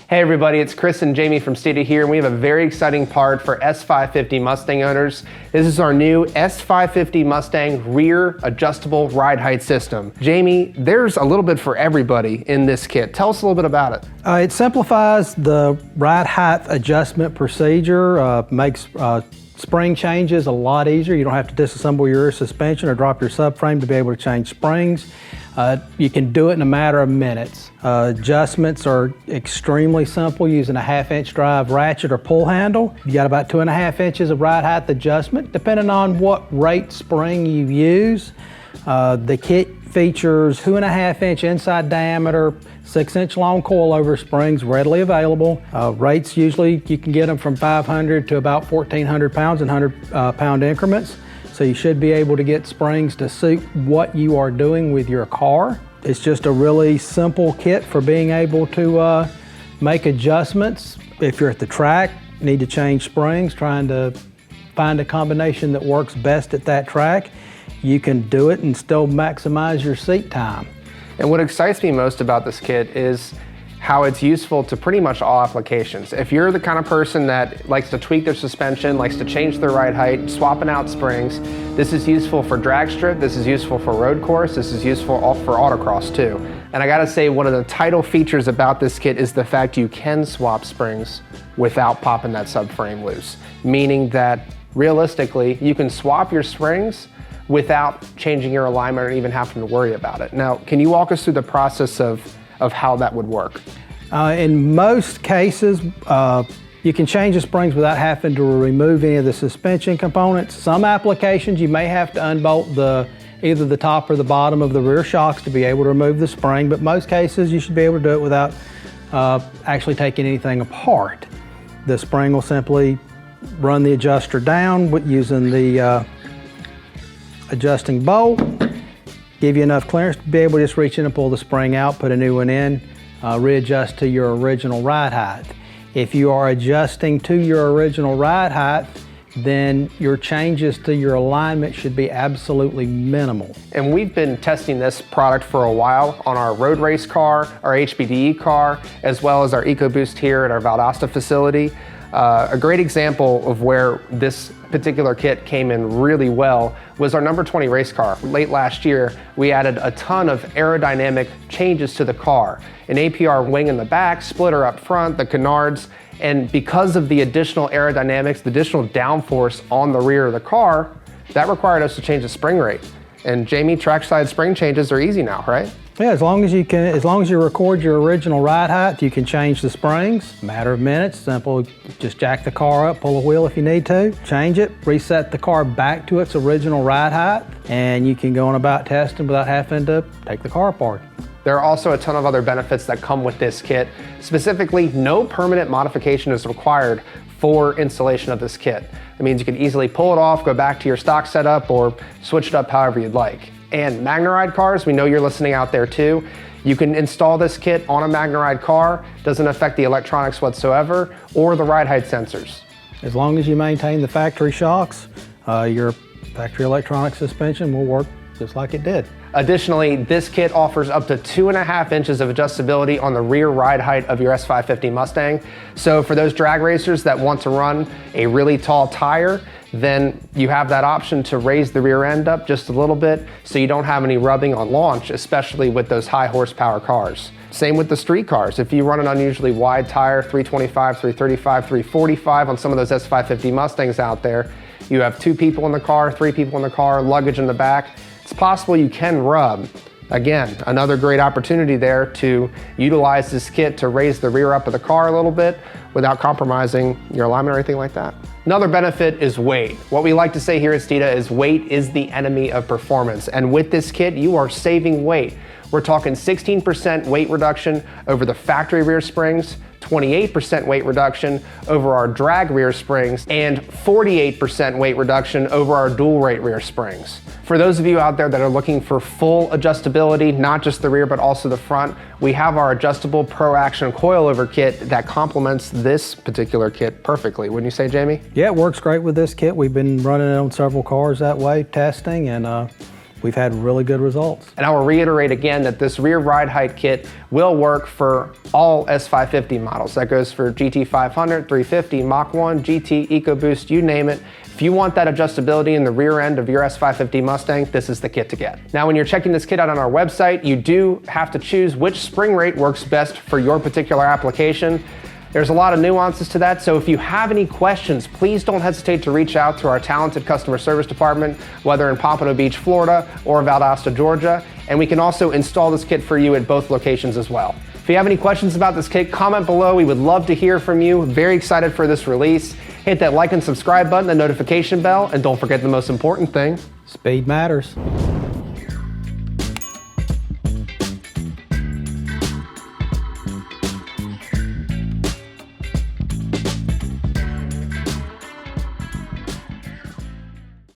Hey everybody, it's Chris and Jamie from Steeda here, and we have a very exciting part for S550 Mustang owners. This is our new S550 Mustang rear adjustable ride height system. Jamie, there's a little bit for everybody in this kit. Tell us a little bit about it. It simplifies the ride height adjustment procedure, makes spring changes a lot easier. You don't have to disassemble your rear suspension or drop your subframe to be able to change springs. You can do it in a matter of minutes. Adjustments are extremely simple using a 1/2-inch drive ratchet or pull handle. You got about 2.5 inches of ride height adjustment depending on what rate spring you use. The kit features 2.5-inch inside diameter, 6-inch long coilover springs readily available. Rates usually you can get them from 500 to about 1,400 pounds in 100-pound increments. So you should be able to get springs to suit what you are doing with your car. It's just a really simple kit for being able to make adjustments. If you're at the track, need to change springs, trying to find a combination that works best at that track, you can do it and still maximize your seat time. And what excites me most about this kit is how it's useful to pretty much all applications. If you're the kind of person that likes to tweak their suspension, likes to change their ride height, swapping out springs, this is useful for drag strip, this is useful for road course, this is useful for autocross too. And I gotta say, one of the title features about this kit is the fact you can swap springs without popping that subframe loose. Meaning that realistically, you can swap your springs without changing your alignment or even having to worry about it. Now, can you walk us through the process of how that would work? In most cases, you can change the springs without having to remove any of the suspension components. Some applications you may have to unbolt either the top or the bottom of the rear shocks to be able to remove the spring, but most cases you should be able to do it without actually taking anything apart. The spring will simply run the adjuster down using the adjusting bolt, give you enough clearance to be able to just reach in and pull the spring out, put a new one in, readjust to your original ride height. If you are adjusting to your original ride height, then your changes to your alignment should be absolutely minimal. And we've been testing this product for a while on our road race car, our HBDE car, as well as our EcoBoost here at our Valdosta facility. A great example of where this particular kit came in really well was our number 20 race car. Late last year, we added a ton of aerodynamic changes to the car. An APR wing in the back, splitter up front, the canards, and because of the additional aerodynamics, the additional downforce on the rear of the car, that required us to change the spring rate. And Jamie, trackside spring changes are easy now, right? Yeah, as long as you record your original ride height, you can change the springs. Matter of minutes, simple. Just jack the car up, pull a wheel if you need to, change it, reset the car back to its original ride height, and you can go on about testing without having to take the car apart. There are also a ton of other benefits that come with this kit. Specifically, no permanent modification is required for installation of this kit. That means you can easily pull it off, go back to your stock setup, or switch it up however you'd like. And MagneRide cars, we know you're listening out there too. You can install this kit on a MagneRide car, doesn't affect the electronics whatsoever, or the ride height sensors. As long as you maintain the factory shocks, your factory electronic suspension will work just like it did. Additionally, this kit offers up to 2.5 inches of adjustability on the rear ride height of your S550 Mustang. So for those drag racers that want to run a really tall tire, then you have that option to raise the rear end up just a little bit so you don't have any rubbing on launch, especially with those high horsepower cars. Same with the street cars. If you run an unusually wide tire, 325, 335, 345 on some of those S550 Mustangs out there, you have 2 people in the car, 3 people in the car, luggage in the back, it's possible you can rub. Again, another great opportunity there to utilize this kit to raise the rear up of the car a little bit without compromising your alignment or anything like that. Another benefit is weight. What we like to say here at Steeda is weight is the enemy of performance. And with this kit, you are saving weight. We're talking 16% weight reduction over the factory rear springs, 28% weight reduction over our drag rear springs, and 48% weight reduction over our dual rate rear springs. For those of you out there that are looking for full adjustability, not just the rear but also the front, we have our adjustable Pro Action coilover kit that complements this particular kit perfectly. Wouldn't you say, Jamie? Yeah, it works great with this kit. We've been running it on several cars that way, testing, and we've had really good results. And I will reiterate again that this rear ride height kit will work for all S550 models. That goes for GT500, 350, Mach 1, GT, EcoBoost, you name it. If you want that adjustability in the rear end of your S550 Mustang, this is the kit to get. Now, when you're checking this kit out on our website, you do have to choose which spring rate works best for your particular application. There's a lot of nuances to that, so if you have any questions, please don't hesitate to reach out to our talented customer service department, whether in Pompano Beach, Florida, or Valdosta, Georgia, and we can also install this kit for you at both locations as well. If you have any questions about this kit, comment below. We would love to hear from you. Very excited for this release. Hit that like and subscribe button, the notification bell, and don't forget the most important thing. Speed matters.